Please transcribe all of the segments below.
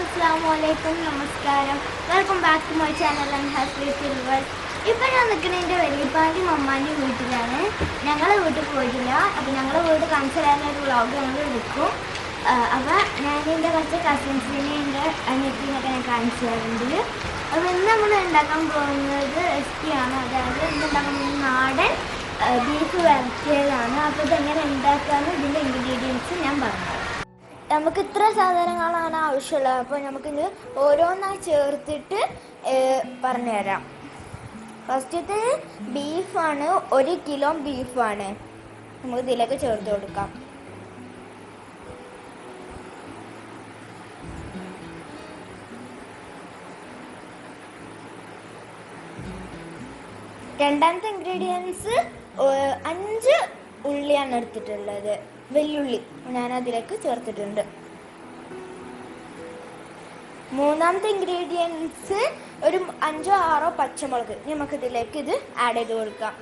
Assalamualaikum, Namaskaram. Welcome back to my channel and Happy Silver. ഇപ്പോൾ ഞാൻ നിൽക്കുന്നത് എൻ്റെ വലിയപ്പാൻ്റെ മമ്മാൻ്റെ വീട്ടിലാണ്. ഞങ്ങളെ വീട്ടിൽ പോയിട്ടില്ല. അപ്പോൾ ഞങ്ങളുടെ വീട് കാണിച്ചു തരാനൊരു വ്ളോഗ് ഞങ്ങൾ എടുക്കും. അപ്പോൾ ഞാൻ എൻ്റെ കുറച്ച് കസിൻസിനെ എൻ്റെ അനിയത്തിനൊക്കെ ഞാൻ കാണിച്ചു തരുന്നുണ്ട്. അപ്പോൾ ഇന്ന് നമ്മൾ ഉണ്ടാക്കാൻ പോകുന്നത് റെസിപ്പിയാണ്. അതായത് ഇന്ന് ഉണ്ടാക്കാൻ പോകുന്നത് നാടൻ ബീഫ് വരട്ടിയതാണ്. അപ്പോൾ ഇതെങ്ങനെ ഉണ്ടാക്കാമെന്ന് ഇതിൻ്റെ ഇൻഗ്രീഡിയൻസ് ഞാൻ പറഞ്ഞു. നമുക്ക് ഇത്ര സാധനങ്ങളാണ് ആവശ്യമുള്ളത്. അപ്പോൾ നമുക്കിത് ഓരോന്നായി ചേർത്തിട്ട് പറഞ്ഞുതരാം. ഫസ്റ്റത്തെ ബീഫാണ്, 1 കിലോ ബീഫാണ്. നമുക്ക് ഇതിലേക്ക് ചേർത്ത് കൊടുക്കാം. രണ്ടാമത്തെ ഇൻഗ്രീഡിയൻസ് 5 ഉള്ളിയാണ് എടുത്തിട്ടുള്ളത്, വെല്ലുള്ളി ഞാൻ അതിലേക്ക് ചേർത്തിട്ടുണ്ട്. മൂന്നാമത്തെ ഇൻഗ്രീഡിയൻസ് ഒരു 5 or 6 പച്ചമുളക്. നമുക്ക് ഇതിലേക്ക് ഇത് ആഡ് ചെയ്ത് കൊടുക്കാം.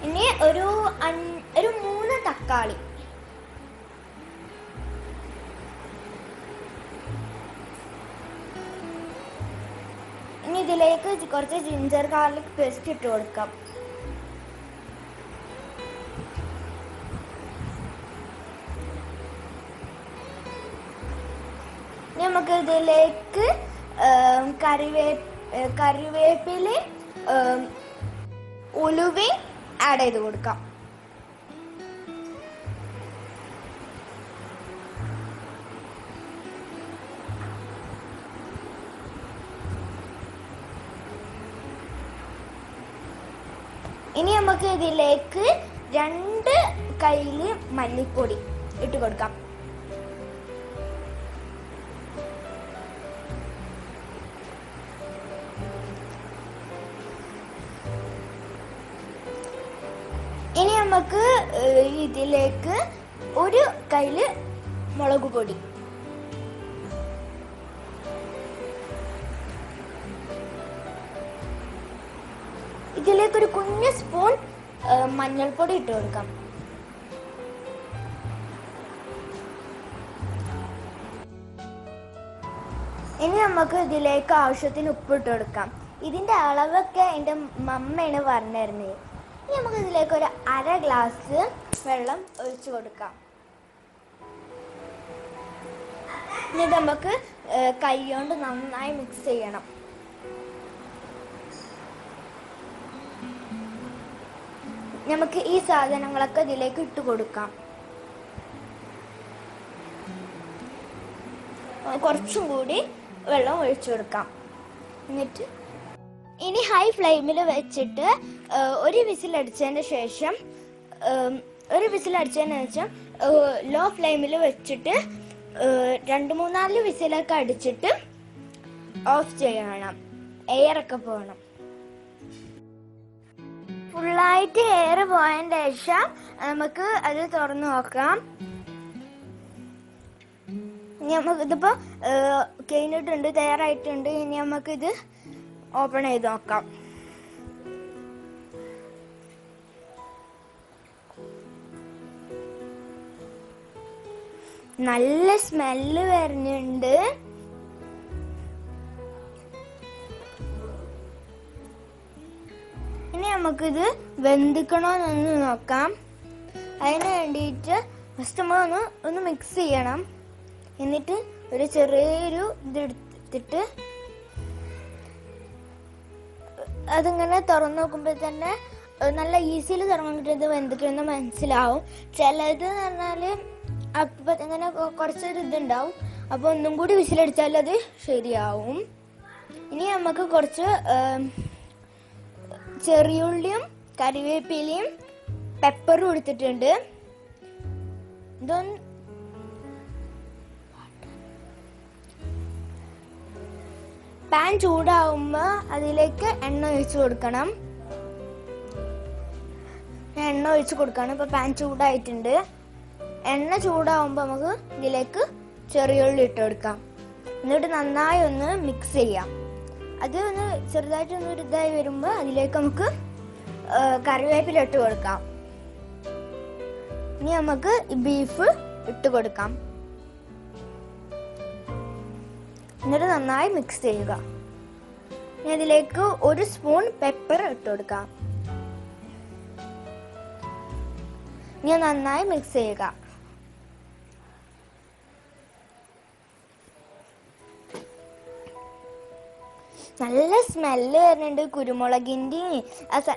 ഇനി ഒരു 3 തക്കാളി. ഇനി ഇതിലേക്ക് കുറച്ച് ജിഞ്ചർ ഗാർലിക് പേസ്റ്റ് ഇട്ട് കൊടുക്കാം. നമുക്ക് ഇതിലേക്ക് കറിവേപ്പില ഉലുവയും ആഡ് ചെയ്ത് കൊടുക്കാം. ഇനി നമുക്ക് ഇതിലേക്ക് 2 കൈയില് മല്ലിപ്പൊടി ഇട്ട് കൊടുക്കാം. ഇനി നമുക്ക് ഇതിലേക്ക് 1 കൈയില് മുളക് പൊടി, ഇതിലേക്ക് ഒരു കുഞ്ഞു സ്പൂൺ മഞ്ഞൾപ്പൊടി ഇട്ട് കൊടുക്കാം. ഇനി നമുക്ക് ഇതിലേക്ക് ആവശ്യത്തിന് ഉപ്പിട്ട് കൊടുക്കാം. ഇതിന്റെ അളവൊക്കെ എൻ്റെ മമ്മയാണ് പറഞ്ഞിരുന്നത്. ഇനി നമുക്ക് ഇതിലേക്ക് ഒരു 1/2 ഗ്ലാസ് വെള്ളം ഒഴിച്ചു കൊടുക്കാം. ഇനി നമുക്ക് കൈ കൊണ്ട് നന്നായി മിക്സ് ചെയ്യണം. നമുക്ക് ഈ സാധനങ്ങളൊക്കെ ഇതിലേക്ക് ഇട്ട് കൊടുക്കാം. കുറച്ചും കൂടി വെള്ളം ഒഴിച്ചു കൊടുക്കാം. എന്നിട്ട് ഇനി ഹൈ ഫ്ലെയിമിൽ വെച്ചിട്ട് ഒരു വിസിൽ അടിച്ചതിന് ശേഷം ലോ ഫ്ലെയിമിൽ വെച്ചിട്ട് 2-3-4 വിസിലൊക്കെ അടിച്ചിട്ട് ഓഫ് ചെയ്യണം. എയറൊക്കെ പോകണം. ഫുള്ളായിട്ട് എയർ പോയതിന് ശേഷം നമുക്ക് അത് തുറന്നു നോക്കാം. ഇനി നമുക്കിതിപ്പോ കഴിഞ്ഞിട്ടുണ്ട്, തയ്യാറായിട്ടുണ്ട്. ഇനി നമുക്കിത് ഓപ്പൺ ചെയ്ത് നോക്കാം. നല്ല സ്മെല്ല് വരുന്നുണ്ട്. ഇനി നമുക്കിത് വെന്തിക്കണോന്നൊന്ന് നോക്കാം. അതിന് വേണ്ടിയിട്ട് ഫസ്റ്റ് നമ്മൾ ഒന്ന് മിക്സ് ചെയ്യണം. എന്നിട്ട് ഒരു ചെറിയൊരു ഇതെടുത്തിട്ട് അതിങ്ങനെ തുറന്നു നോക്കുമ്പോൾ തന്നെ നല്ല ഈസിയിൽ തുറന്നു കിട്ടുന്നത് വെന്തിട്ടെന്ന് മനസ്സിലാവും. ചിലത് എന്ന് പറഞ്ഞാൽ അപ്പം ഇങ്ങനെ കുറച്ചൊരു ഇതുണ്ടാവും. അപ്പോൾ ഒന്നും കൂടി വിസിലടിച്ചാൽ അത് ശരിയാവും. ഇനി നമുക്ക് കുറച്ച് ചെറിയുള്ളിയും കറിവേപ്പിലയും പെപ്പറും എടുത്തിട്ടുണ്ട്. ഇതൊന്ന് പാൻ ചൂടാവുമ്പോൾ അതിലേക്ക് എണ്ണ ഒഴിച്ചു കൊടുക്കണം. ഇപ്പൊ പാൻ ചൂടായിട്ടുണ്ട്. എണ്ണ ചൂടാവുമ്പോൾ നമുക്ക് ഇതിലേക്ക് ചെറിയുള്ളി ഇട്ട് കൊടുക്കാം. എന്നിട്ട് നന്നായി ഒന്ന് മിക്സ് ചെയ്യാം. അത് ഒന്ന് ചെറുതായിട്ടൊന്ന് ഇതായി വരുമ്പോൾ അതിലേക്ക് നമുക്ക് കറിവേപ്പില ഇട്ട് കൊടുക്കാം. ഇനി നമുക്ക് ബീഫ് ഇട്ട് കൊടുക്കാം. എന്നിട്ട് നന്നായി മിക്സ് ചെയ്യുക. ഇനി അതിലേക്ക് 1 സ്പൂൺ പെപ്പർ ഇട്ട് കൊടുക്കാം. ഇനി നന്നായി മിക്സ് ചെയ്യുക. നല്ല സ്മെല്ല് വരുന്നുണ്ട്. കുരുമുളകിൻ്റെയും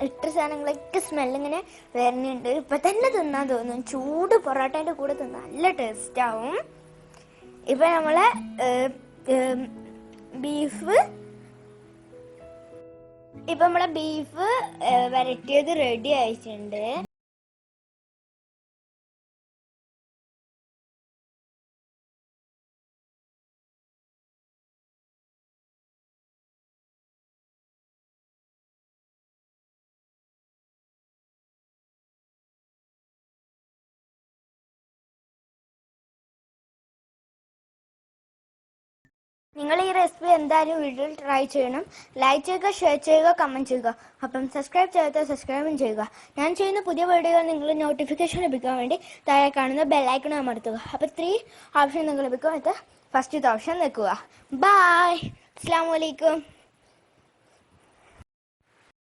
ഇട്ട സാധനങ്ങളൊക്കെ സ്മെല്ലിങ്ങനെ വരുന്നുണ്ട്. ഇപ്പം തന്നെ തിന്നാൻ തോന്നും. ചൂട് പൊറോട്ടേൻ്റെ കൂടെ തിന്നാൻ നല്ല ടേസ്റ്റ് ആവും. ഇപ്പം നമ്മളെ ബീഫ് വരട്ടിയത് റെഡി ആയിട്ടുണ്ട്. നിങ്ങൾ ഈ റെസിപ്പി എന്തായാലും വീഡിയോയിൽ ട്രൈ ചെയ്യണം. ലൈക്ക് ചെയ്യുക, ഷെയർ ചെയ്യുക, കമൻറ്റ് ചെയ്യുക. അപ്പം സബ്സ്ക്രൈബ് ചെയ്യാത്ത സബ്സ്ക്രൈബും ചെയ്യുക. ഞാൻ ചെയ്യുന്ന പുതിയ വീഡിയോകൾ നിങ്ങൾ നോട്ടിഫിക്കേഷൻ ലഭിക്കാൻ വേണ്ടി താഴെ കാണുന്ന ബെല്ലൈക്കൺ അമർത്തുക. അപ്പോൾ 3 ഓപ്ഷൻ നിങ്ങൾ ലഭിക്കും. ഫസ്റ്റത്തെ ഓപ്ഷൻ നിൽക്കുക. ബൈ. അസ്സലാമു അലൈക്കും.